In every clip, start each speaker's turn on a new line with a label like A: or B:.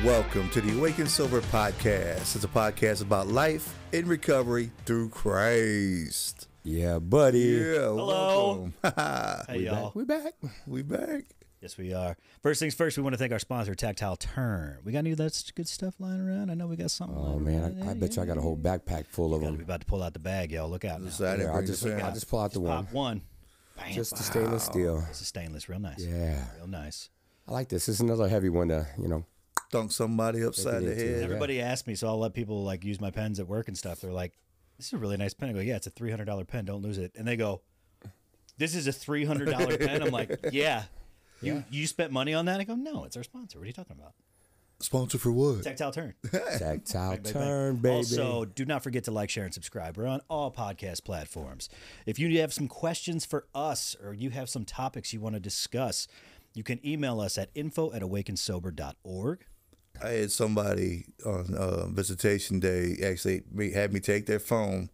A: welcome to the Awaken Sober podcast. It's a podcast about life in recovery through Christ.
B: Yeah, buddy.
A: Yeah,
C: hello.
A: Welcome.
C: Hey, y'all.
B: We back.
A: We back.
C: Yes, we are. First things first, we want to thank our sponsor, Tactile Turn. We got any of that good stuff lying around? I know we got something.
B: Oh man, I bet you I got a whole backpack full of
C: We
B: them.
C: about to pull out the bag, y'all. Look out now.
A: Yeah,
B: I'll just pull out the one.
C: Pop one. Bam.
B: Just the stainless steel.
C: It's a stainless, real nice.
B: Yeah,
C: Real nice.
B: I like this. This is another heavy one to
A: Dunk somebody upside the
B: Take it into
A: head.
B: it.
C: Everybody asked me, so I'll let people like use my pens at work and stuff. They're like, "This is a really nice pen." I go, "Yeah, it's a $300 pen. Don't lose it." And they go, "This is a $300 pen." I'm like, "Yeah." You spent money on that? I go, "No, it's our sponsor. What are you talking about?"
A: Sponsor for what?
C: Tactile Turn.
B: Tactile
C: Bang, bang,
B: Turn,
C: bang.
B: baby.
C: Also, do not forget to like, share, and subscribe. We're on all podcast platforms. If you have some questions for us or you have some topics you want to discuss, you can email us at info@awakensober.org.
A: I had somebody on visitation day actually had me take their phone,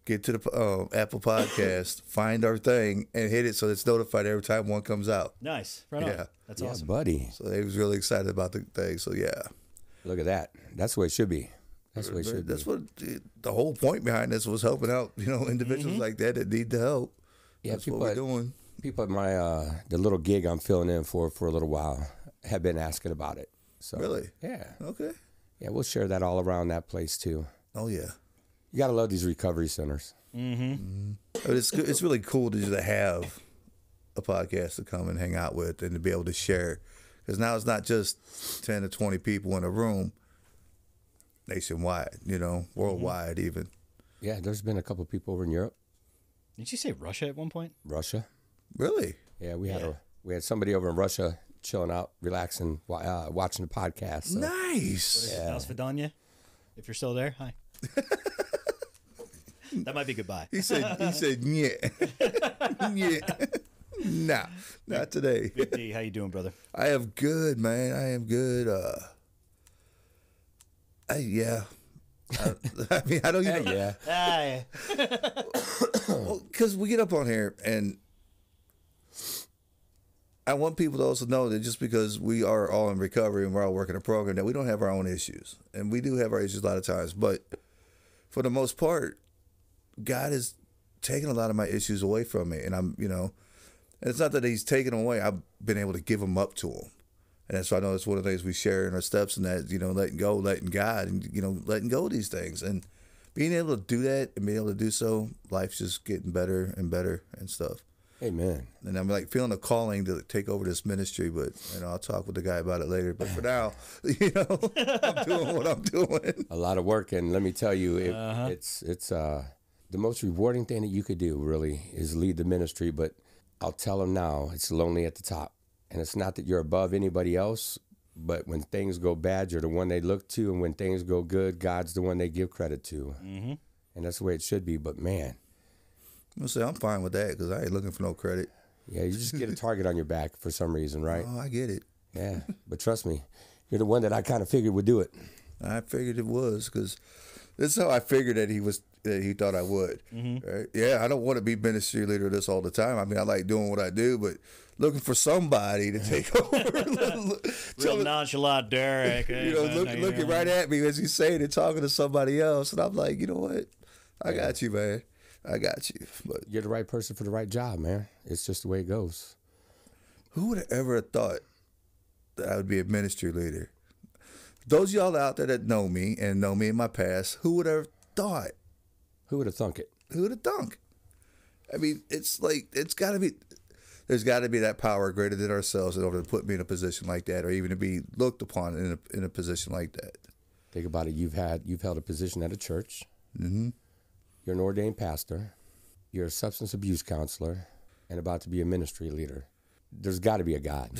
A: get to the Apple Podcast, find our thing, and hit it so it's notified every time one comes out.
C: Nice. Right
A: Yeah.
C: on. That's
B: Yeah,
C: awesome.
B: buddy.
A: So they was really excited about the thing. So yeah.
B: Look at that. That's the way it should be. That's the way it should
A: That's
B: be.
A: what the whole point behind this was, helping out, individuals like that need the help.
B: Yeah,
A: That's what we're doing.
B: People at my the little gig I'm filling in for a little while have been asking about it. So
A: Really?
B: Yeah.
A: Okay.
B: Yeah, we'll share that all around that place too.
A: Oh yeah.
B: You gotta love these recovery centers.
A: But it's really cool to just have a podcast to come and hang out with and to be able to share, because now it's not just 10 to 20 people in a room nationwide, worldwide even.
B: Yeah, there's been a couple people over in Europe,
C: Did you say Russia at one point?
B: Russia.
A: Really?
B: Yeah, we had somebody over in Russia chilling out, relaxing, watching the podcast. So.
A: Nice.
C: How's Vidanya? If you're still there, hi. That might be goodbye.
A: He said yeah. Yeah. Nah, not today.
C: Big D, how you doing, brother?
A: I am good, man. I am good. I mean, I don't even.
B: Yeah.
C: Hi.
A: Because we get up on here, and I want people to also know that just because we are all in recovery and we're all working a program, that we don't have our own issues. And we do have our issues a lot of times. But for the most part, God has taken a lot of my issues away from me. And and it's not that he's taken them away. I've been able to give them up to him. And that's why I know that's one of the things we share in our steps, and that, letting go, letting God, and, letting go of these things. And being able to do that and being able to do so, life's just getting better and better and stuff.
B: Amen.
A: And I'm like feeling a calling to take over this ministry, but I'll talk with the guy about it later. But for now, I'm doing what I'm doing.
B: A lot of work, and let me tell you, it's the most rewarding thing that you could do, really, is lead the ministry. But I'll tell them now, it's lonely at the top. And it's not that you're above anybody else, but when things go bad, you're the one they look to. And when things go good, God's the one they give credit to. Mm-hmm. And that's the way it should be. But, man.
A: I'm going to say I'm fine with that, because I ain't looking for no credit.
B: Yeah, you just get a target on your back for some reason, right?
A: Oh, I get it.
B: Yeah, but trust me, you're the one that I kind of figured would do it.
A: I figured it was, because this is how I figured that he thought I would. Mm-hmm. Right? Yeah, I don't want to be ministry leader this all the time. I mean, I like doing what I do, but looking for somebody to take over.
C: Real nonchalant Derek.
A: Looking right at me as he's saying it, talking to somebody else. And I'm like, you know what? I got you, man. I got you. But
B: you're the right person for the right job, man. It's just the way it goes.
A: Who would have ever thought that I would be a ministry leader? Those of y'all out there that know me and know me in my past, who would have thought?
B: Who would have thunk it?
A: Who would have thunk? I mean, it's like, there's got to be that power greater than ourselves in order to put me in a position like that, or even to be looked upon in a position like that.
B: Think about it. You've held a position at a church.
A: Mm-hmm.
B: You're an ordained pastor. You're a substance abuse counselor, and about to be a ministry leader. There's got to be a God.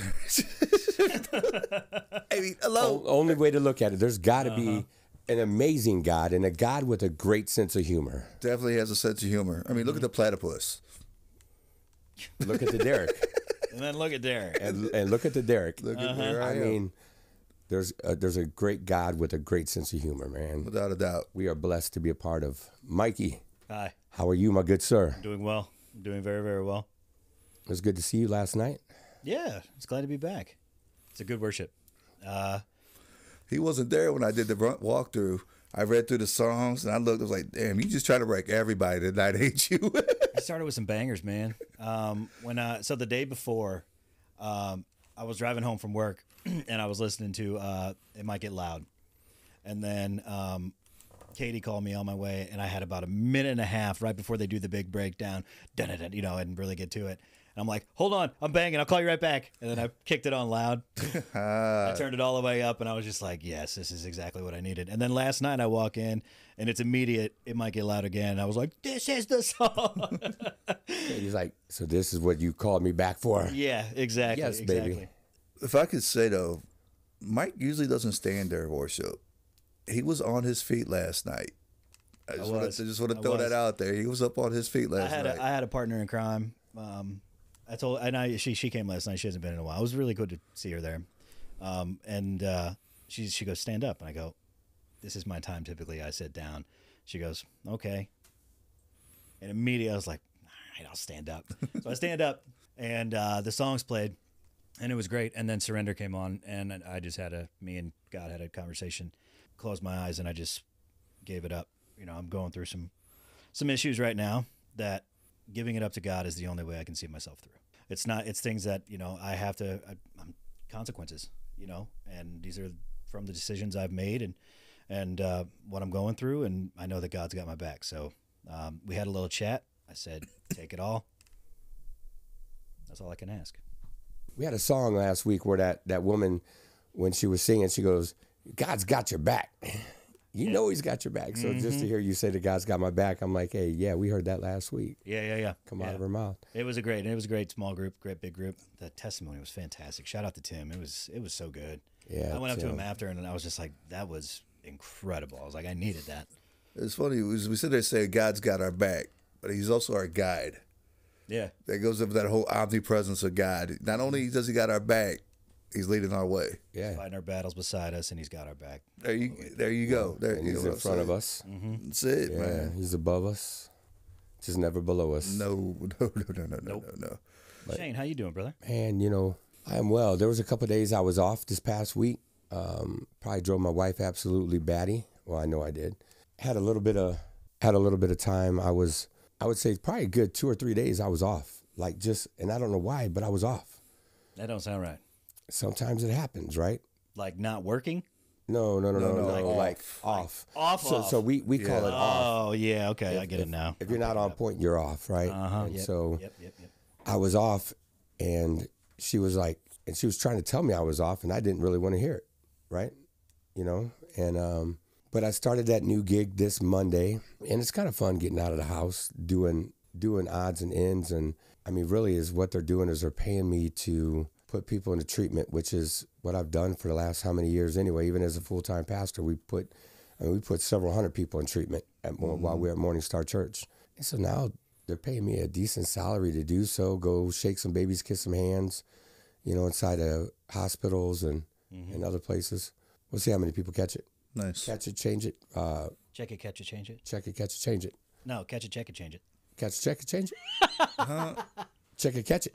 A: I mean, hello.
B: Only way to look at it. There's got to be an amazing God, and a God with a great sense of humor.
A: Definitely has a sense of humor. I mean, look at the platypus.
B: Look at the Derek.
C: And then look at Derek.
B: And look at the Derek.
A: Look at where
B: I mean, there's a great God with a great sense of humor, man.
A: Without a doubt.
B: We are blessed to be a part of. Mikey.
C: Hi.
B: How are you, my good sir?
C: Doing well. Doing very, very well.
B: It was good to see you last night.
C: Yeah, it's glad to be back. It's a good worship.
A: He wasn't there when I did the walkthrough. I read through the songs and I looked. I was like, "Damn, you just trying to wreck everybody tonight, ain't you?"
C: I started with some bangers, man. So the day before, I was driving home from work, and I was listening to "It Might Get Loud," and then Katie called me on my way, and I had about a minute and a half right before they do the big breakdown, and really get to it. And I'm like, hold on, I'm banging, I'll call you right back. And then I kicked it on loud. I turned it all the way up, and I was just like, yes, this is exactly what I needed. And then last night I walk in, and it's immediate, It Might Get Loud again. And I was like, this is the song.
B: He's like, so this is what you called me back for?
C: Yeah, exactly.
B: Yes,
C: exactly.
B: baby.
A: If I could say, though, Mike usually doesn't stand there worship. He was on his feet last night. I just want to throw that out there. He was up on his feet last night.
C: I had a partner in crime. She came last night. She hasn't been in a while. It was really good to see her there. She goes, stand up. And I go, this is my time. Typically, I sit down. She goes, okay. And immediately I was like, all right, I'll stand up. So I stand up, and the songs played, and it was great. And then Surrender came on, and I just me and God had a conversation, closed my eyes, and I just gave it up. I'm going through some issues right now that giving it up to God is the only way I can see myself through. It's things that, I have to, consequences, and these are from the decisions I've made and what I'm going through. And I know that God's got my back. So we had a little chat. I said, take it all. That's all I can ask.
B: We had a song last week where that woman, when she was singing, she goes, God's got your back. You know he's got your back. So just to hear you say that God's got my back, I'm like, hey, yeah, we heard that last week.
C: Yeah.
B: Come out of her mouth.
C: It was a great small group, great big group. The testimony was fantastic. Shout out to Tim. It was so good.
B: Yeah.
C: I went up to him after, and I was just like, that was incredible. I was like, I needed that.
A: It's funny. We sit there saying God's got our back, but he's also our guide.
C: Yeah.
A: That goes up that whole omnipresence of God. Not only does he got our back, he's leading our way.
B: Yeah.
C: He's fighting our battles beside us, and he's got our back.
A: There you go. There,
B: And he's in front of us.
C: Mm-hmm.
A: That's it,
B: Yeah.
A: man.
B: He's above us. Just never below us.
A: No.
B: But,
C: Shane, how you doing, brother?
B: And, I am well. There was a couple of days I was off this past week. Probably drove my wife absolutely batty. Well, I know I did. Had a little bit of time. I would say probably a good 2 or 3 days I was off. And I don't know why, but I was off.
C: That don't sound right.
B: Sometimes it happens, right?
C: Like not working?
B: No. Like off.
C: Off.
B: So we call it off.
C: Oh, yeah. Okay. I get it now.
B: If you're not on point, you're off, right?
C: Yep,
B: So
C: Yep.
B: I was off, and she was trying to tell me I was off, and I didn't really want to hear it, right? But I started that new gig this Monday, and it's kind of fun getting out of the house, doing odds and ends, and I mean, really, is what they're doing is they're paying me to put people into treatment, which is what I've done for the last how many years anyway. Even as a full-time pastor, we put several hundred people in treatment while we're at Morning Star Church. And so now they're paying me a decent salary to do so, go shake some babies, kiss some hands, inside of hospitals and other places. We'll see how many people catch it.
A: Nice.
B: Catch it, change it.
C: Check it, catch it, change it.
B: Check it, catch it, change it.
C: No, catch it, check it, change it.
B: Catch it, check it, change it. Check it, catch it.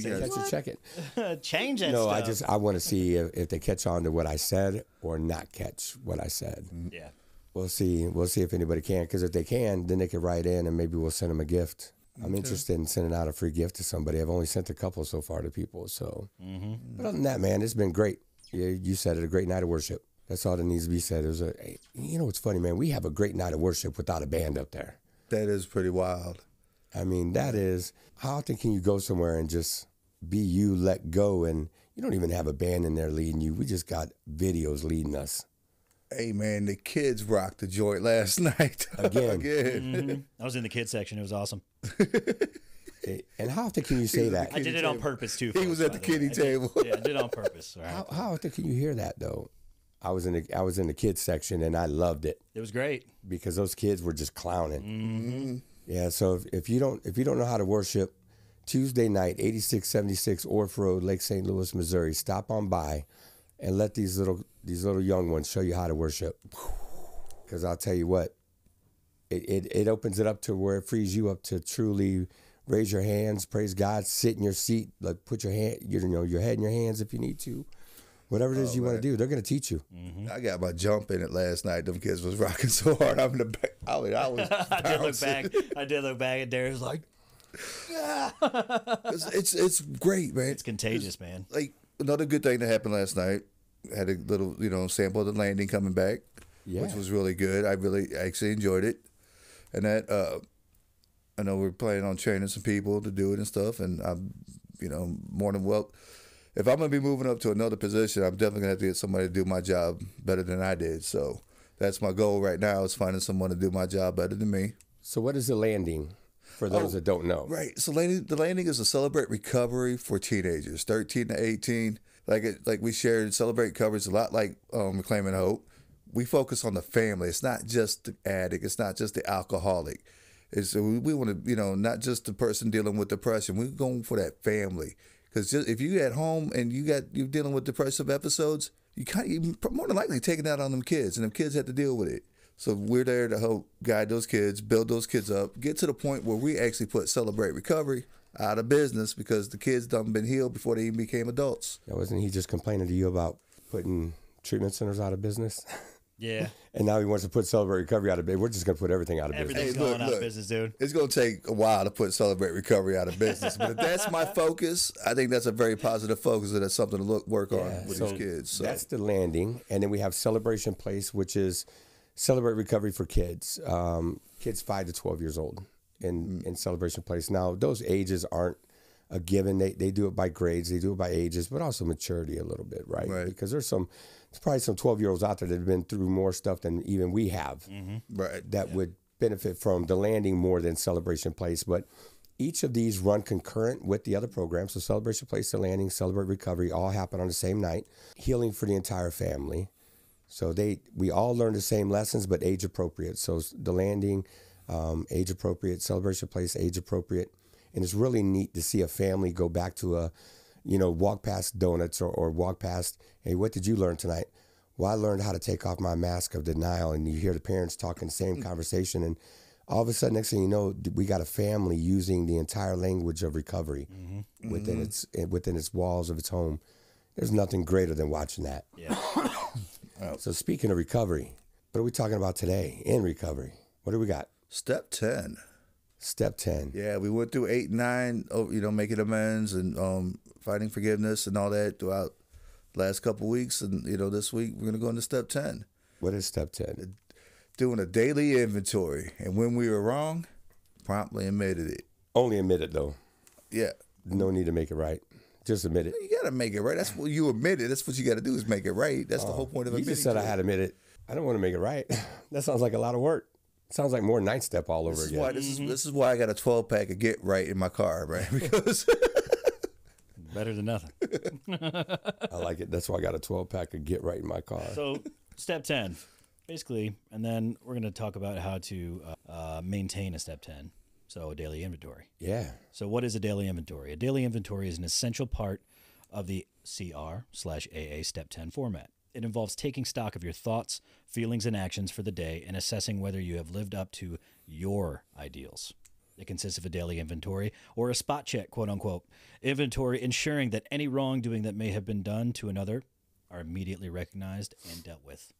B: Catch it, check it.
C: Change that
B: No,
C: stuff.
B: I want to see if they catch on to what I said or not catch what I said.
C: Yeah.
B: We'll see if anybody can, because if they can, then they can write in and maybe we'll send them a gift. I'm interested in sending out a free gift to somebody. I've only sent a couple so far to people. So, But other than that, man, it's been great. You said it, a great night of worship. That's all that needs to be said. It's funny, man. We have a great night of worship without a band up there.
A: That is pretty wild.
B: I mean, that is, how often can you go somewhere and just be you, let go, and you don't even have a band in there leading you. We just got videos leading us.
A: Hey, man, the kids rocked the joint last night.
B: Again.
C: I was in the kids section. It was awesome.
B: And how often can you say that?
C: I did it on purpose, too.
A: He was at the kiddie table.
C: I did it on purpose. All right.
B: How often can you hear that, though? I was in the kids section, and I loved it.
C: It was great.
B: Because those kids were just clowning. Yeah, so if you don't know how to worship, Tuesday night, 8676 Orf Road, Lake St. Louis, Missouri. Stop on by and let these little young ones show you how to worship. Because I'll tell you what, it opens it up to where it frees you up to truly raise your hands, praise God, sit in your seat, like put your head in your hands if you need to. Whatever it is you want to do, they're going to teach you.
A: I got my jump in it last night. Them kids was rocking so hard. I'm in the back. I was
C: I did look back, and Darren's like,
A: it's great, man.
C: it's contagious, man.
A: Like another good thing that happened last night. Had a little, sample of the landing coming back, which was really good. I really actually enjoyed it, and that I know we're planning on training some people to do it and stuff. And I'm, more than well. If I'm going to be moving up to another position, I'm definitely going to have to get somebody to do my job better than I did. So that's my goal right now, is finding someone to do my job better than me.
B: So what is the landing for those that don't know?
A: Right. So the landing is to celebrate recovery for teenagers, 13 to 18. Like we shared, Celebrate Recovery is a lot like Reclaiming Hope. We focus on the family. It's not just the addict. It's not just the alcoholic. We want to, not just the person dealing with depression. We're going for that family. Because if you're at home and you're dealing with depressive episodes, you more than likely taking that on them kids, and them kids have to deal with it. So we're there to help guide those kids, build those kids up, get to the point where we actually put Celebrate Recovery out of business because the kids done been healed before they even became adults.
B: Now, wasn't he just complaining to you about putting treatment centers out of business?
C: Yeah.
B: And now he wants to put Celebrate Recovery out of business. We're just going to put everything out of business.
C: Everything's going out of business, dude.
A: It's going to take a while to put Celebrate Recovery out of business. But if that's my focus, I think that's a very positive focus, and that's something to work on with these kids. So
B: that's the landing. And then we have Celebration Place, which is Celebrate Recovery for kids, kids 5 to 12 years old in Celebration Place. Now, those ages aren't a given. They do it by grades. They do it by ages, but also maturity a little bit, right? Because there's probably some 12-year-olds out there that have been through more stuff than even we have, that would benefit from the landing more than Celebration Place. But each of these run concurrent with the other programs. So Celebration Place, the landing, Celebrate Recovery, all happen on the same night. Healing for the entire family. So we all learn the same lessons, but age appropriate. So the landing, age appropriate, Celebration Place, age appropriate. And it's really neat to see a family go back to walk past donuts or walk past, hey, what did you learn tonight? Well, I learned how to take off my mask of denial. And you hear the parents talking the same conversation. And all of a sudden, next thing you know, we got a family using the entire language of recovery within its walls of its home. There's nothing greater than watching that.
C: Yeah.
B: So speaking of recovery, what are we talking about today in recovery? What do we got?
A: Step 10.
B: Step 10.
A: Yeah, we went through 8 and 9, making amends and finding forgiveness and all that throughout the last couple of weeks. And, this week we're going to go into step 10.
B: What is step 10?
A: Doing a daily inventory. And when we were wrong, promptly admitted it.
B: Only admit it, though.
A: Yeah.
B: No need to make it right. Just admit it.
A: You got to make it right. That's what you admit it. That's what you got to do is make it right. That's the whole point of admitting.
B: You just said I had to admit it. I don't want to make it right. That sounds like a lot of work. Sounds like more 9th step all over again.
A: This is why I got a 12-pack of Get Right in my car, right? Because
C: better than nothing.
B: I like it. That's why I got a 12-pack of Get Right in my car.
C: So step 10, basically, and then we're going to talk about how to maintain a step 10. So a daily inventory.
B: Yeah.
C: So what is a daily inventory? A daily inventory is an essential part of the CR/AA Step 10 format. It involves taking stock of your thoughts, feelings, and actions for the day and assessing whether you have lived up to your ideals. It consists of a daily inventory or a spot check, quote unquote, inventory ensuring that any wrongdoing that may have been done to another are immediately recognized and dealt with.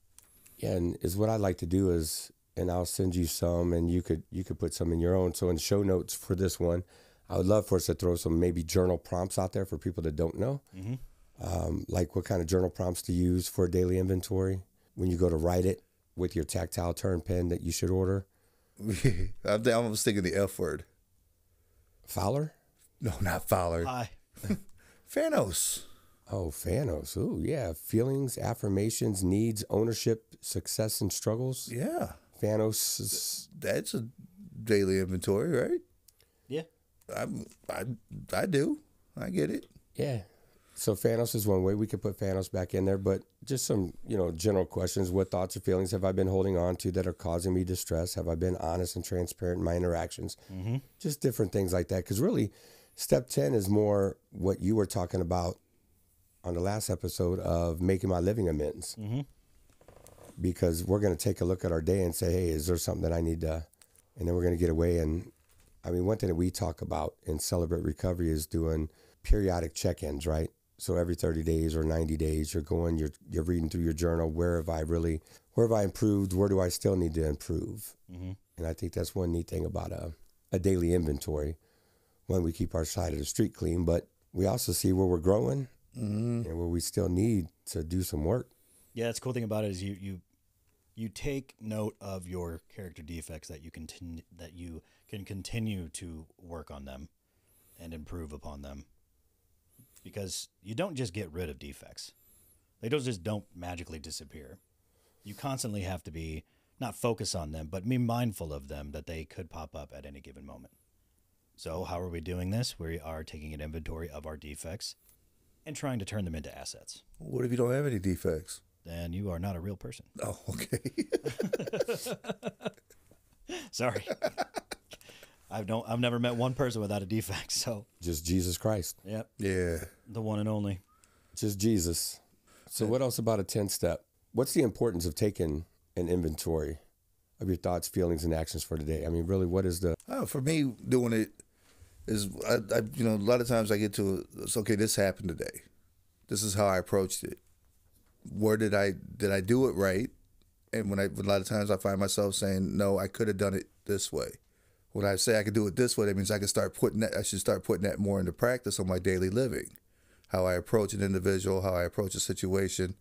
B: Yeah, and is what I like to do is, and I'll send you some, and you could put some in your own. So in show notes for this one, I would love for us to throw some maybe journal prompts out there for people that don't know. Mm-hmm. Like what kind of journal prompts to use for a daily inventory when you go to write it with your tactile turn pen that you should order.
A: I was thinking the F word.
B: Fowler?
A: No, not Fowler.
C: Hi.
A: Fanos.
B: Oh, Fanos. Ooh, yeah. Feelings, affirmations, needs, ownership, success, and struggles.
A: Yeah.
B: Fanos.
A: That's a daily inventory, right?
C: Yeah.
A: I do. I get it.
B: Yeah. So Fanos is one way. We could put Fanos back in there, but just some, general questions. What thoughts or feelings have I been holding on to that are causing me distress? Have I been honest and transparent in my interactions? Mm-hmm. Just different things like that. Because really, step 10 is more what you were talking about on the last episode of making my living amends. Mm-hmm. Because we're going to take a look at our day and say, hey, is there something that I need to, and then we're going to get away. And I mean, one thing that we talk about in Celebrate Recovery is doing periodic check-ins, right? So every 30 days or 90 days, you're reading through your journal. Where have I improved? Where do I still need to improve? Mm-hmm. And I think that's one neat thing about a daily inventory. One, we keep our side of the street clean, but we also see where we're growing and where we still need to do some work.
C: Yeah, that's the cool thing about it is you take note of your character defects that you can continue to work on them and improve upon them. Because you don't just get rid of defects. They don't magically disappear. You constantly have to be, not focus on them, but be mindful of them, that they could pop up at any given moment. So how are we doing this? We are taking an inventory of our defects and trying to turn them into assets.
A: What if you don't have any defects?
C: Then you are not a real person.
A: Oh, okay.
C: Sorry. I've never met one person without a defect, so.
B: Just Jesus Christ.
C: Yep.
A: Yeah.
C: The one and only.
B: Just Jesus. So what else about a 10-step? What's the importance of taking an inventory of your thoughts, feelings, and actions for today? I mean, really, what is the...
A: For me, doing it is, a lot of times I get to, it's okay, this happened today. This is how I approached it. Where did I do it right? And a lot of times I find myself saying, no, I could have done it this way. When I say I could do it this way, that means I should start putting that more into practice on my daily living. How I approach an individual, how I approach a situation.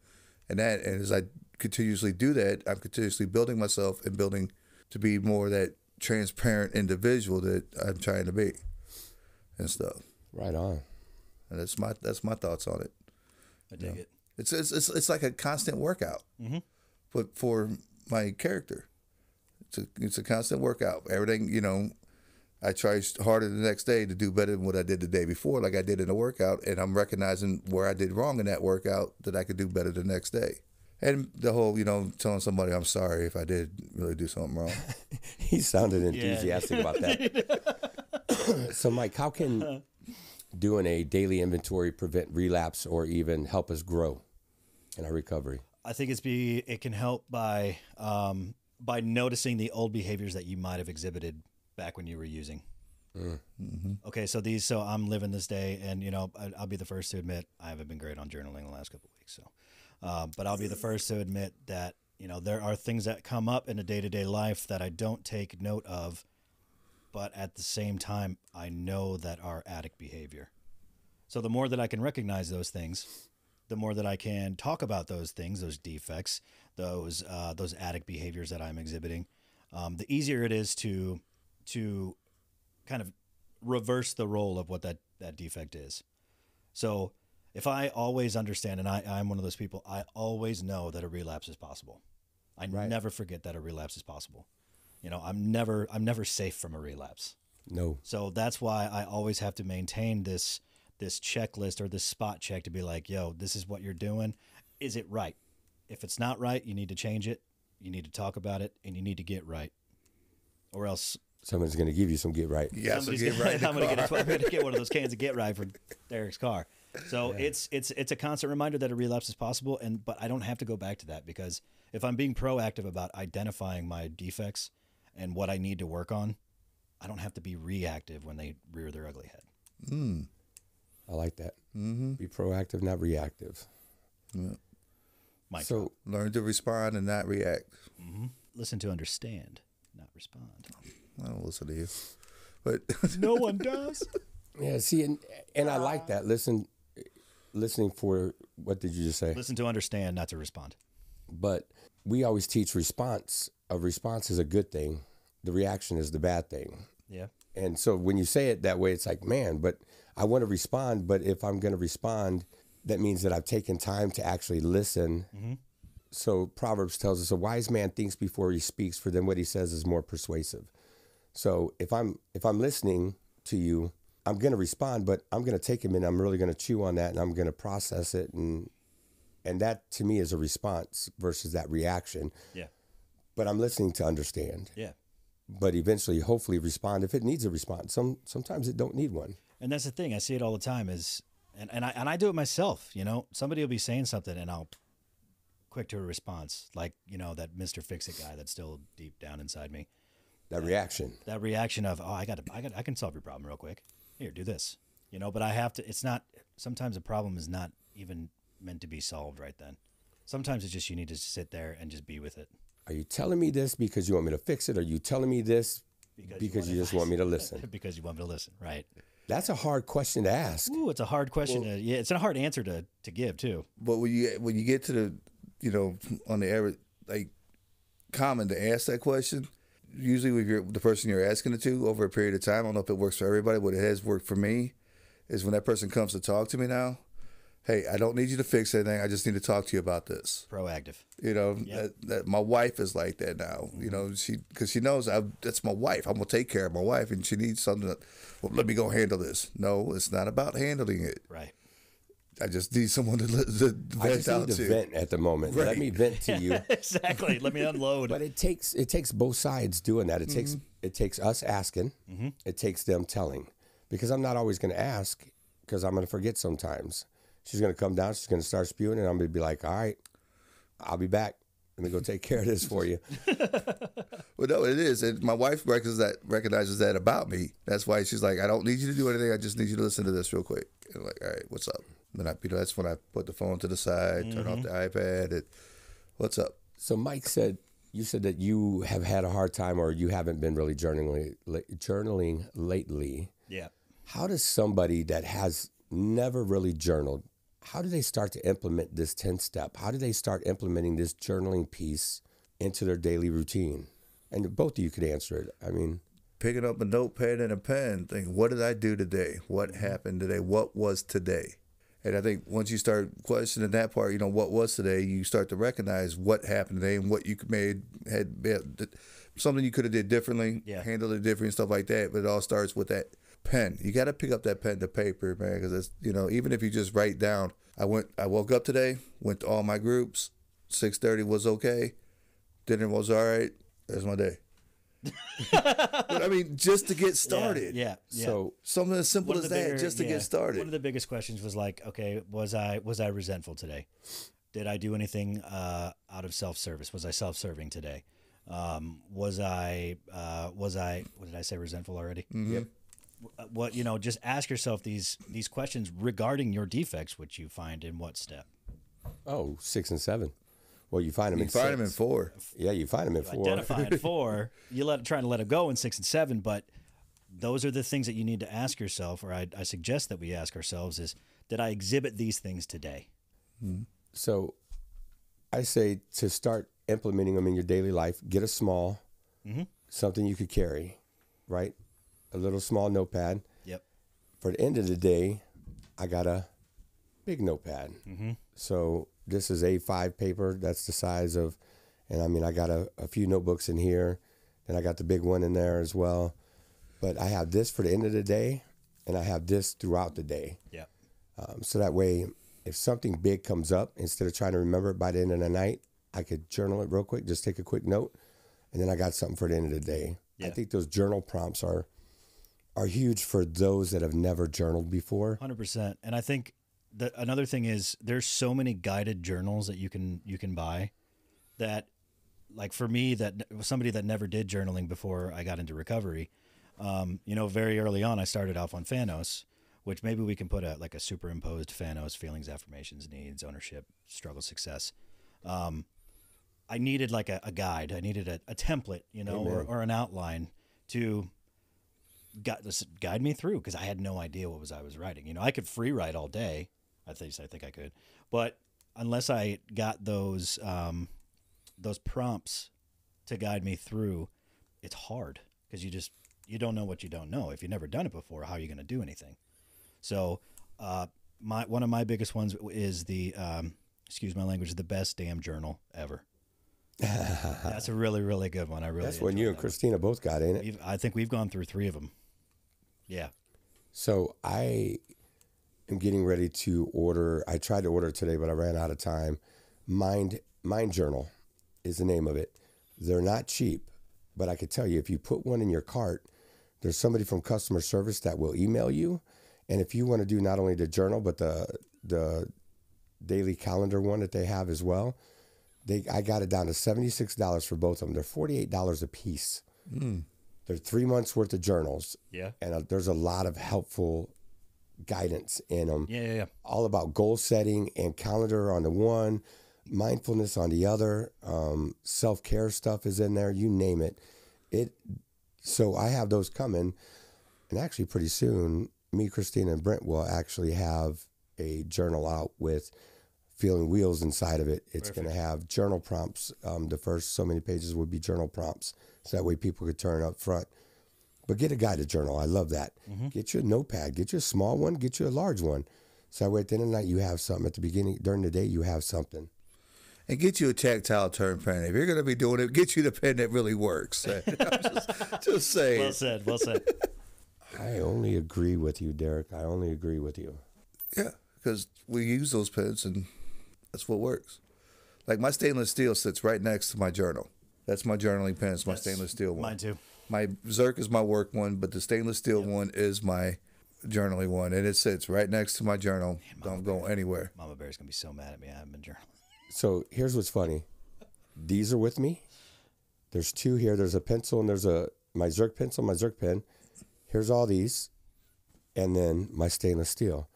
A: And as I continuously do that, I'm continuously building myself and building to be more that transparent individual that I'm trying to be and stuff.
B: Right on.
A: And that's my thoughts on it.
C: I dig it.
A: It's like a constant workout, but for my character. It's a constant workout. Everything, I try harder the next day to do better than what I did the day before, like I did in the workout, and I'm recognizing where I did wrong in that workout that I could do better the next day. And the whole, telling somebody I'm sorry if I did really do something wrong.
B: He sounded enthusiastic about that. So, Mike, how can doing a daily inventory prevent relapse or even help us grow in our recovery?
C: I think it can help by noticing the old behaviors that you might have exhibited back when you were using. Mm-hmm. Okay, so I'm living this day, and I'll be the first to admit I haven't been great on journaling the last couple of weeks. So, but I'll be the first to admit that there are things that come up in a day-to-day life that I don't take note of, but at the same time I know that are addict behavior. So the more that I can recognize those things, the more that I can talk about those things, those defects, those addict behaviors that I'm exhibiting, the easier it is to kind of reverse the role of what that defect is. So if I always understand, and I'm one of those people, I always know that a relapse is possible. I never forget that a relapse is possible. I'm never safe from a relapse.
B: No.
C: So that's why I always have to maintain this checklist or this spot check to be like, yo, this is what you're doing. Is it right? If it's not right, you need to change it. You need to talk about it, and you need to get right, or else
B: someone's going to give you some get right.
A: Yeah, so get right.
C: I'm going to get one of those cans of get right for Derek's car. So yeah. It's a constant reminder that a relapse is possible, but I don't have to go back to that, because if I'm being proactive about identifying my defects and what I need to work on, I don't have to be reactive when they rear their ugly head.
B: I like that. Mm-hmm. Be proactive, not reactive.
A: Yeah.
B: So
A: learn to respond and not react.
C: Mm-hmm. Listen to understand, not respond.
A: I don't listen to you, but
C: no one does.
B: Yeah, see, and I like that. Listening for, what did you just say?
C: Listen to understand, not to respond.
B: But we always teach response. A response is a good thing. The reaction is the bad thing.
C: Yeah.
B: And so when you say it that way, it's like, man, but I want to respond. But if I'm going to respond, that means that I've taken time to actually listen. Mm-hmm. So Proverbs tells us a wise man thinks before he speaks, for then what he says is more persuasive. So if I'm listening to you, I'm going to respond, but I'm going to take a minute. I'm really going to chew on that, and I'm going to process it. And that to me is a response versus that reaction.
C: Yeah.
B: But I'm listening to understand.
C: Yeah.
B: But eventually, hopefully respond if it needs a response. Sometimes it don't need one.
C: And that's the thing. I see it all the time and I do it myself. Somebody will be saying something and I'll quick to a response, like, that Mr. Fix-It guy that's still deep down inside me.
B: That reaction.
C: That reaction of, I can solve your problem real quick. Here, do this. But I have to, it's not, sometimes a problem is not even meant to be solved right then. Sometimes it's just you need to sit there and just be with it.
B: Are you telling me this because you want me to fix it? Or are you telling me this because you just want me to listen?
C: Because you want me to listen, right?
B: That's a hard question to ask.
C: Ooh, it's a hard question. It's a hard answer to give too.
A: But when you get to the, on the average, like, common to ask that question, usually with the person you're asking it to over a period of time, I don't know if it works for everybody, but it has worked for me, is when that person comes to talk to me now, hey, I don't need you to fix anything. I just need to talk to you about this.
C: Proactive.
A: Yep. That my wife is like that now.
C: Mm-hmm.
A: Because she knows that's my wife. I'm gonna take care of my wife, and she needs something. Well, let me go handle this. No, it's not about handling it.
C: Right.
A: I just need someone to vent
B: I just
A: out
B: need to vent at the moment.
A: Right.
B: Let me vent to you.
C: Exactly. Let me unload.
B: But it takes both sides doing that. It takes us asking. Mm-hmm. It takes them telling. Because I'm not always going to ask, because I'm going to forget sometimes. She's going to come down. She's going to start spewing, and I'm going to be like, all right, I'll be back. Let me go take care of this for you.
A: Well, no, it is. And my wife recognizes that about me. That's why she's like, I don't need you to do anything. I just need you to listen to this real quick. And I'm like, all right, what's up? Then that's when I put the phone to the side, turn off the iPad. And what's up?
B: So Mike said, you said that you have had a hard time, or you haven't been really journaling lately.
C: Yeah.
B: How does somebody that has never really journaled, how do they start to implement this 10-step? How do they start implementing this journaling piece into their daily routine? And both of you could answer it. I mean,
A: Picking up a notepad and a pen, thinking, what did I do today? What happened today? What was today? And I think once you start questioning that part, what was today, you start to recognize what happened today and what you had something you could have did differently, handled it differently and stuff like that. But it all starts with that pen. You got to pick up that pen to paper, man, because it's, even if you just write down, I woke up today, went to all my groups, 6:30 was okay, dinner was all right, there's my day. But I mean, just to get started.
C: Yeah.
B: So
A: something as simple as that, just to get started.
C: One of the biggest questions was like, okay, was I resentful today? Did I do anything out of self-service? Was I self-serving today? Was I what did I say, resentful already?
A: Mm-hmm.
B: Yep.
C: What, just ask yourself these questions regarding your defects, which you find in what step?
B: 6 and 7. Well, you find them in 6.
A: You find them in 4.
B: Yeah, you find them in 4.
C: Identify in 4. Trying to let it go in 6 and 7, but those are the things that you need to ask yourself, or I suggest that we ask ourselves is, did I exhibit these things today?
A: Mm-hmm.
B: So I say to start implementing them in your daily life, get a small, something you could carry, right? A little small notepad.
C: Yep.
B: For the end of the day, I got a big notepad. Mm-hmm. So this is A5 paper. That's the size of, and I mean, I got a few notebooks in here. Then I got the big one in there as well. But I have this for the end of the day, and I have this throughout the day.
C: Yeah.
B: So that way, if something big comes up, instead of trying to remember it by the end of the night, I could journal it real quick, just take a quick note, and then I got something for the end of the day. Yeah. I think those journal prompts are huge for those that have never journaled before.
C: 100%. And I think that another thing is there's so many guided journals that you can buy that, like for me, that somebody that never did journaling before I got into recovery, very early on, I started off on Fanos, which maybe we can put a superimposed Fanos: feelings, affirmations, needs, ownership, struggle, success. I needed like a guide. I needed a template, or an outline to guide me through, because I had no idea what I was writing. I could free write all day. I think I could, but unless I got those prompts to guide me through, it's hard, because you don't know what you don't know. If you've never done it before, how are you going to do anything? So, one of my biggest ones is the excuse my language, the best damn journal ever. That's a really, really good one.
B: That's when you and Christina both got in it.
C: I think we've gone through 3 of them. Yeah.
B: So I am getting ready to order. I tried to order today, but I ran out of time. Mind Journal is the name of it. They're not cheap, but I could tell you, if you put one in your cart, there's somebody from customer service that will email you. And if you want to do not only the journal, but the daily calendar one that they have as well, I got it down to $76 for both of them. They're $48 a piece. They're 3 months worth of journals.
C: Yeah.
B: And there's a lot of helpful guidance in them.
C: Yeah.
B: All about goal setting and calendar on the one, mindfulness on the other, self-care stuff is in there, you name it. So I have those coming, and actually pretty soon, me, Christina, and Brent will actually have a journal out with feeling wheels inside of it. It's going to have journal prompts. The first so many pages would be journal prompts, so that way people could turn up front. But get a guided journal. I love that. Get you a notepad. Get you a small one. Get you a large one. So that way at the end of the night, you have something. At the beginning, during the day, you have something.
A: And get you a tactile turn pen. If you're going to be doing it, get you the pen that really works. just saying.
C: Well said.
B: I only agree with you, Derek. I only agree with you.
A: Yeah, because we use those pens, and that's what works. Like my stainless steel sits right next to my journal. That's my journaling pen. It's my stainless steel one.
C: Mine too.
A: My Zerk is my work one, but the stainless steel one is my journaling one, and it sits right next to my journal. Don't go anywhere.
C: Mama Bear's going to be so mad at me. I haven't been journaling.
B: So here's what's funny. These are with me. There's two here. There's a pencil and there's my Zerk pencil, my Zerk pen. Here's all these. And then my stainless steel.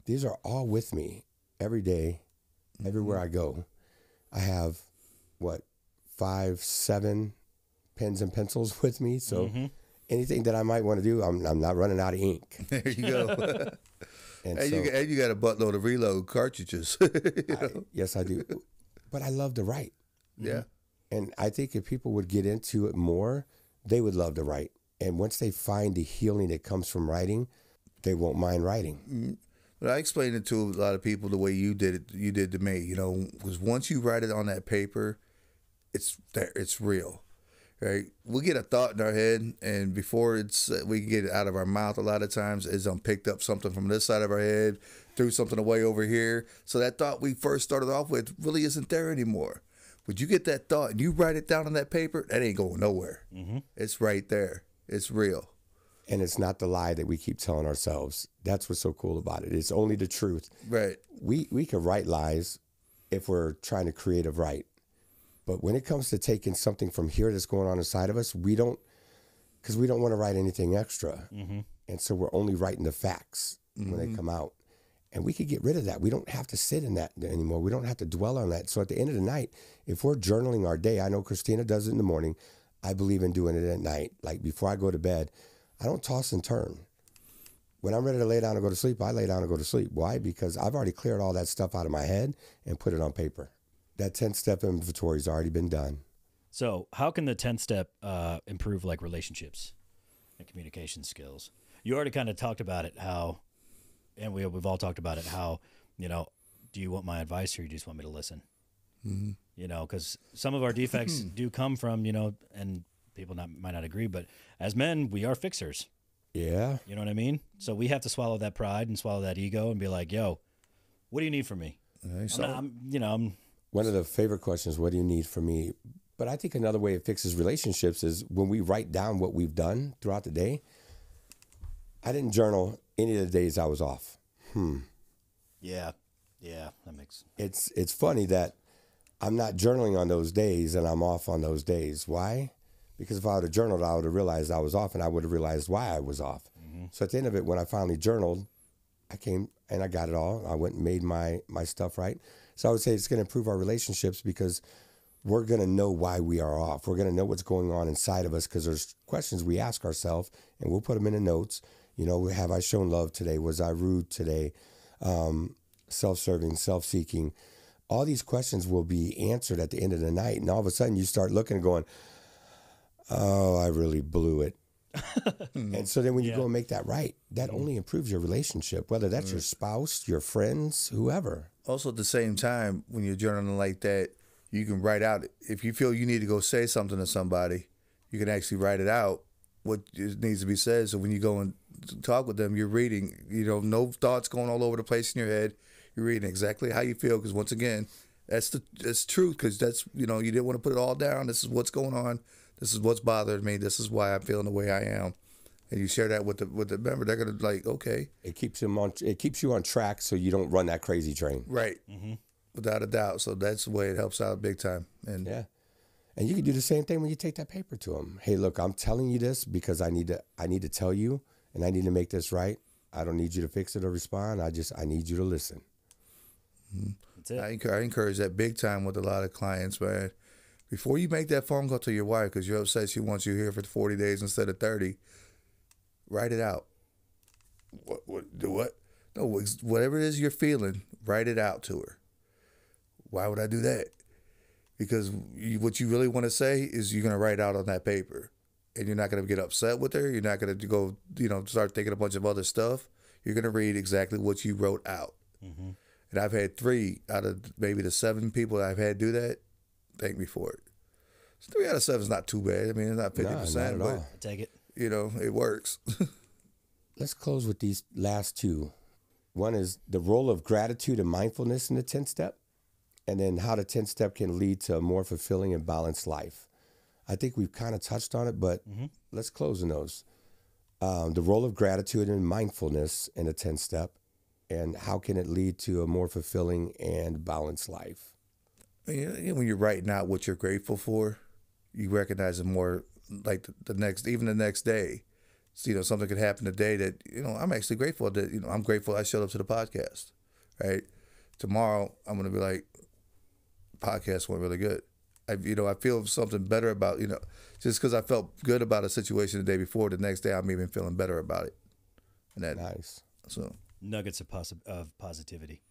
B: These are all with me every day, everywhere I go. I have, 5, 7 pens and pencils with me. So anything that I might want to do, I'm not running out of ink.
A: There you go.
B: And
A: you got a buttload of reload cartridges.
B: Yes, I do. But I love to write.
A: Yeah.
B: And I think if people would get into it more, they would love to write. And once they find the healing that comes from writing, they won't mind writing.
A: But I explained it to a lot of people the way you did it. You did to me, because once you write it on that paper, it's there. It's real. Right, we get a thought in our head, and before we can get it out of our mouth, a lot of times it's picked up something from this side of our head, threw something away over here. So that thought we first started off with really isn't there anymore. But you get that thought and you write it down on that paper, that ain't going nowhere. It's right there. It's real.
B: And it's not the lie that we keep telling ourselves. That's what's so cool about it. It's only the truth.
A: Right.
B: We can write lies if we're trying to create a right. But when it comes to taking something from here that's going on inside of us, we don't want to write anything extra. And so we're only writing the facts when they come out. And we could get rid of that. We don't have to sit in that anymore. We don't have to dwell on that. So at the end of the night, if we're journaling our day, I know Christina does it in the morning. I believe in doing it at night. Like before I go to bed, I don't toss and turn. When I'm ready to lay down and go to sleep, I lay down and go to sleep. Why? Because I've already cleared all that stuff out of my head and put it on paper. That 10-step inventory has already been done.
C: So how can the 10th step improve like relationships and communication skills? You already kind of talked about it, how, and we've all talked about it, how, do you want my advice or you just want me to listen? Because some of our defects do come from, and people might not agree, but as men, we are fixers.
B: Yeah.
C: You know what I mean? So we have to swallow that pride and swallow that ego and be like, yo, what do you need from me? I'm
B: one of the favorite questions, what do you need from me? But I think another way it fixes relationships is when we write down what we've done throughout the day. I didn't journal any of the days I was off.
C: Yeah, that makes
B: sense. It's funny that I'm not journaling on those days and I'm off on those days. Why? Because if I would have journaled, I would have realized I was off and I would have realized why I was off. So at the end of it, when I finally journaled, I came and I got it all. I went and made my stuff right. So I would say it's going to improve our relationships because we're going to know why we are off. We're going to know what's going on inside of us because there's questions we ask ourselves and we'll put them in the notes. Have I shown love today? Was I rude today? Self-serving, self-seeking. All these questions will be answered at the end of the night. And all of a sudden you start looking and going, oh, I really blew it. And so then when you go and make that right, that only improves your relationship, whether that's your spouse, your friends, whoever.
A: Also, at the same time, when you're journaling like that, you can write out, if you feel you need to go say something to somebody, you can actually write it out, what needs to be said. So when you go and talk with them, you're reading, no thoughts going all over the place in your head. You're reading exactly how you feel because, once again, that's truth because that's, you didn't want to put it all down. This is what's going on. This is what's bothering me. This is why I'm feeling the way I am. And you share that with the member, they're gonna like, okay.
B: It keeps you on track so you don't run that crazy train.
A: Right. Without a doubt. So that's the way it helps out big time. And
B: yeah. And you can do the same thing when you take that paper to them. Hey, look, I'm telling you this because I need to tell you and I need to make this right. I don't need you to fix it or respond. I need you to listen.
C: That's it.
A: I encourage that big time with a lot of clients, man. Before you make that phone call to your wife because you're upset she wants you here for 40 days instead of 30, write it out. Do what? No, whatever it is you're feeling, write it out to her. Why would I do that? Because what you really want to say is you're going to write out on that paper. And you're not going to get upset with her. You're not going to go, start thinking a bunch of other stuff. You're going to read exactly what you wrote out. Mm-hmm. And I've had 3 out of maybe the 7 people that I've had do that thank me for it. So 3 out of 7 is not too bad. I mean, it's not 50%, but
C: I'll take it.
A: It works.
B: Let's close with these last 2. One is the role of gratitude and mindfulness in the 10th step, and then how the 10th step can lead to a more fulfilling and balanced life. I think we've kind of touched on it, but let's close on those. The role of gratitude and mindfulness in the 10th step, and how can it lead to a more fulfilling and balanced life?
A: When you're writing out what you're grateful for, you recognize it more like the next day. So, something could happen today that, I'm actually grateful that, I'm grateful I showed up to the podcast, right? Tomorrow, I'm going to be like, podcast went really good. I feel something better about, just because I felt good about a situation the day before, the next day I'm even feeling better about it. And that,
B: nice.
A: So
C: Nuggets of positivity.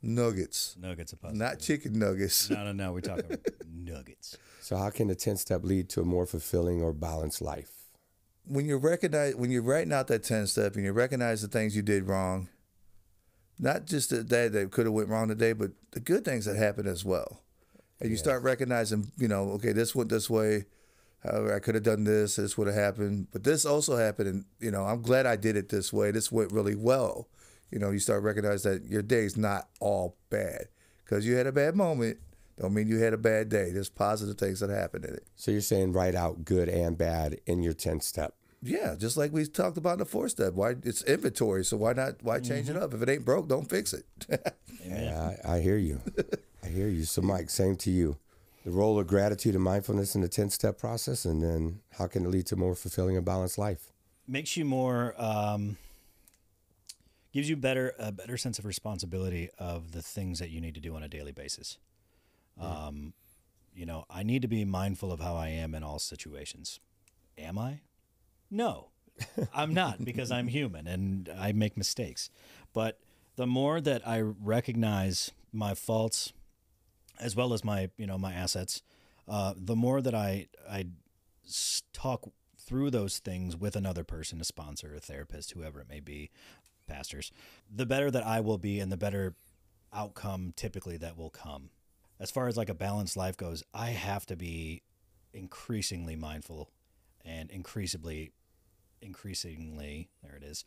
A: Nuggets
C: of positivity.
A: Not chicken nuggets.
C: No. We're talking nuggets.
B: So how can the 10th step lead to a more fulfilling or balanced life?
A: When you're writing out that 10th step and you recognize the things you did wrong, not just that could have went wrong today, but the good things that happened as well. And you start recognizing, okay, this went this way. However, I could have done this. This would have happened. But this also happened. And, I'm glad I did it this way. This went really well. You start recognizing that your day's not all bad. Because you had a bad moment, don't mean you had a bad day. There's positive things that happened in it.
B: So you're saying write out good and bad in your 10th step.
A: Yeah, just like we talked about in the 4th step. Why it's inventory, so why change it up? If it ain't broke, don't fix it.
B: Yeah, I hear you. I hear you. So, Mike, same to you. The role of gratitude and mindfulness in the 10th step process, and then how can it lead to a more fulfilling and balanced life?
C: Makes you more, gives you a better sense of responsibility of the things that you need to do on a daily basis. I need to be mindful of how I am in all situations. Am I? No, I'm not, because I'm human and I make mistakes. But the more that I recognize my faults as well as my assets, the more that I talk through those things with another person, a sponsor, a therapist, whoever it may be, pastors, the better that I will be and the better outcome typically that will come. As far as like a balanced life goes, I have to be increasingly mindful and increasingly, there it is,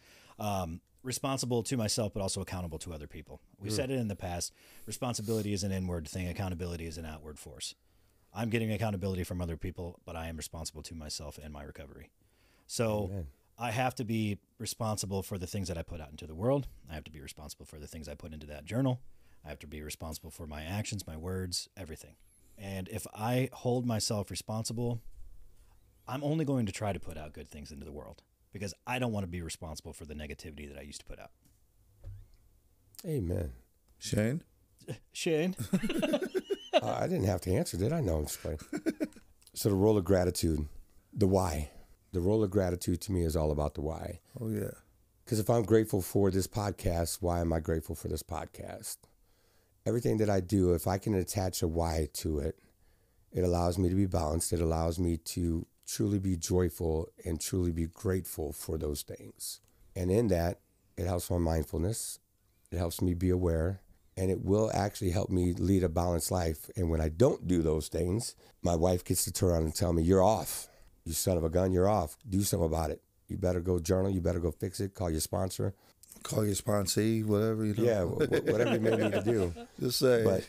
C: responsible to myself, but also accountable to other people. We've said it in the past. Responsibility is an inward thing. Accountability is an outward force. I'm getting accountability from other people, but I am responsible to myself and my recovery. So Amen. I have to be responsible for the things that I put out into the world. I have to be responsible for the things I put into that journal. I have to be responsible for my actions, my words, everything. And if I hold myself responsible, I'm only going to try to put out good things into the world, because I don't want to be responsible for the negativity that I used to put out.
B: Amen.
A: Shane?
B: I didn't have to answer, did I? No, I'm just playing. So the role of gratitude, the why. The role of gratitude to me is all about the why.
A: Oh, yeah.
B: Because if I'm grateful for this podcast, why am I grateful for this podcast? Everything that I do, if I can attach a why to it, it allows me to be balanced. It allows me to truly be joyful and truly be grateful for those things. And in that, it helps my mindfulness. It helps me be aware. And it will actually help me lead a balanced life. And when I don't do those things, my wife gets to turn around and tell me, you're off. You son of a gun, you're off. Do something about it. You better go journal. You better go fix it. Call your sponsor.
A: Call your sponsee, whatever.
B: Yeah, whatever you may need to do.
A: Just say.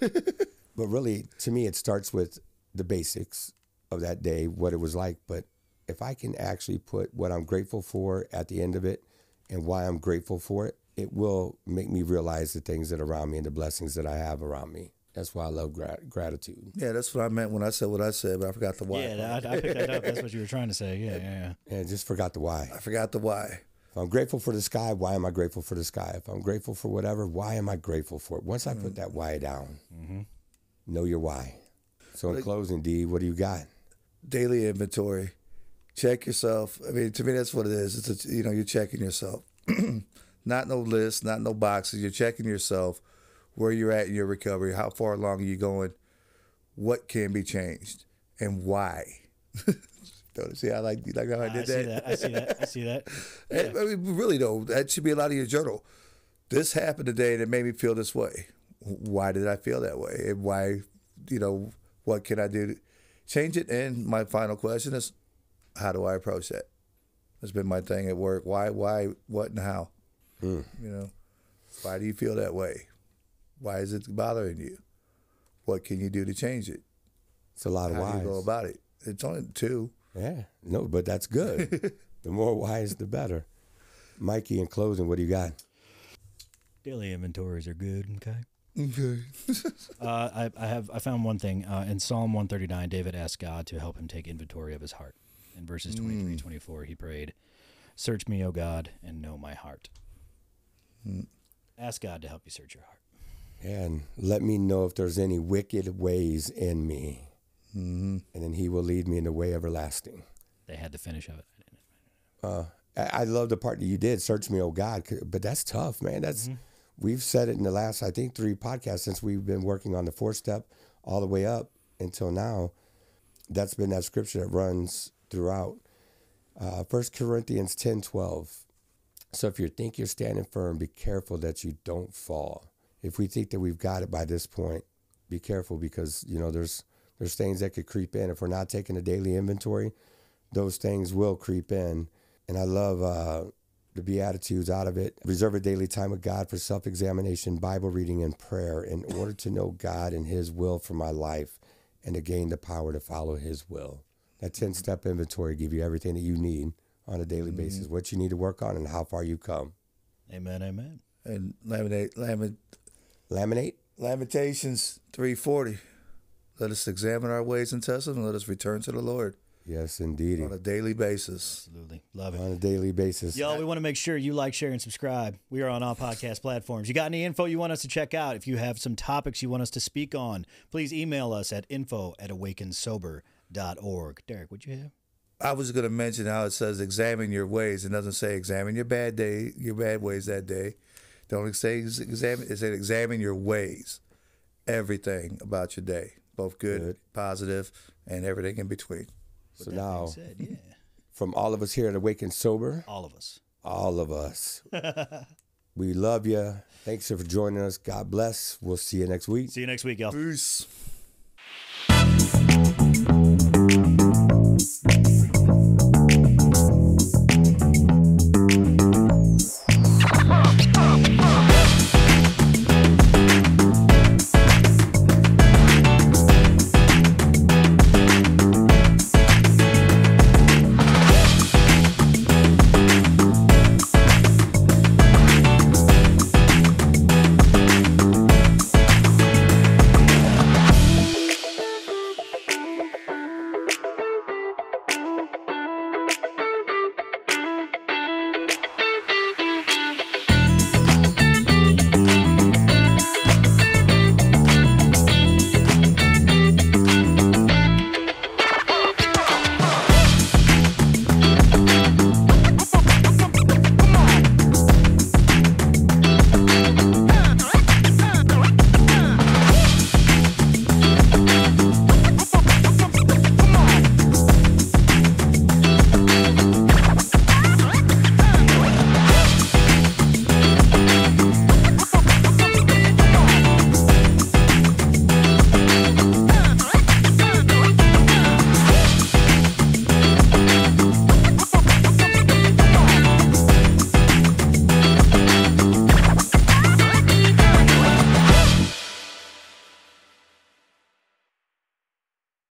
B: But really, to me, it starts with the basics of that day, what it was like. But if I can actually put what I'm grateful for at the end of it and why I'm grateful for it, it will make me realize the things that are around me and the blessings that I have around me. That's why I love gratitude.
A: Yeah, that's what I meant when I said what I said, but I forgot the why.
C: Yeah, I picked that up. That's what you were trying to say. Yeah.
B: Yeah, just forgot the why.
A: I forgot the why.
B: If I'm grateful for the sky, why am I grateful for the sky? If I'm grateful for whatever, why am I grateful for it? Once I put that why down, know your why. So in closing, D, what do you got?
A: Daily inventory. Check yourself. I mean, to me, that's what it is. It's you're checking yourself. Not no list, not no boxes. You're checking yourself, where you're at in your recovery, how far along are you going, what can be changed, and why. Don't see how how I did that?
C: I see that.
A: Yeah. I mean, really though, that should be a lot of your journal. This happened today and it made me feel this way. Why did I feel that way? And why, what can I do to change it? And my final question is, how do I approach that? That's been my thing at work. Why, what, and how? Why do you feel that way? Why is it bothering you? What can you do to change it?
B: It's a lot of whys.
A: How do you go about it? It's only 2.
B: Yeah, no, but that's good. The more whys, the better. Mikey, in closing, what do you got?
C: Daily inventories are good.
A: Okay.
C: I found one thing in Psalm 139. David asked God to help him take inventory of his heart. In verses 23-24, he prayed, "Search me, O God, and know my heart." Ask God to help you search your heart.
B: And let me know if there's any wicked ways in me. And then he will lead me in the way everlasting.
C: They had the finish of it.
B: I love the part that you did, search me, oh God, but that's tough, man. That's we've said it in the last, I think, 3 podcasts since we've been working on the 4th step all the way up until now. That's been that scripture that runs throughout. 1 Corinthians 10:12. So if you think you're standing firm, be careful that you don't fall. If we think that we've got it by this point, be careful because, there's things that could creep in. If we're not taking a daily inventory, those things will creep in. And I love the Beatitudes out of it. Reserve a daily time with God for self-examination, Bible reading, and prayer in order to know God and his will for my life and to gain the power to follow his will. That 10-step inventory give you everything that you need on a daily basis, what you need to work on and how far you come.
C: Amen, amen.
A: And Lamentations 3:40. Let us examine our ways and test them, and let us return to the Lord.
B: Yes, indeed.
A: On a daily basis.
C: Absolutely. Love it.
B: On a daily basis.
C: Y'all, we want to make sure you like, share, and subscribe. We are on all podcast platforms. You got any info you want us to check out? If you have some topics you want us to speak on, please email us at info@awakensober.org. Derek, what'd you have?
A: I was going to mention how it says examine your ways. It doesn't say examine your bad ways that day. Don't say examine. It said examine your ways. Everything about your day, both good, positive, and everything in between.
B: So now, from all of us here at Awaken Sober,
C: all of us,
B: we love you. Thanks for joining us. God bless. We'll see you next week.
C: See you next week, y'all.
A: Peace.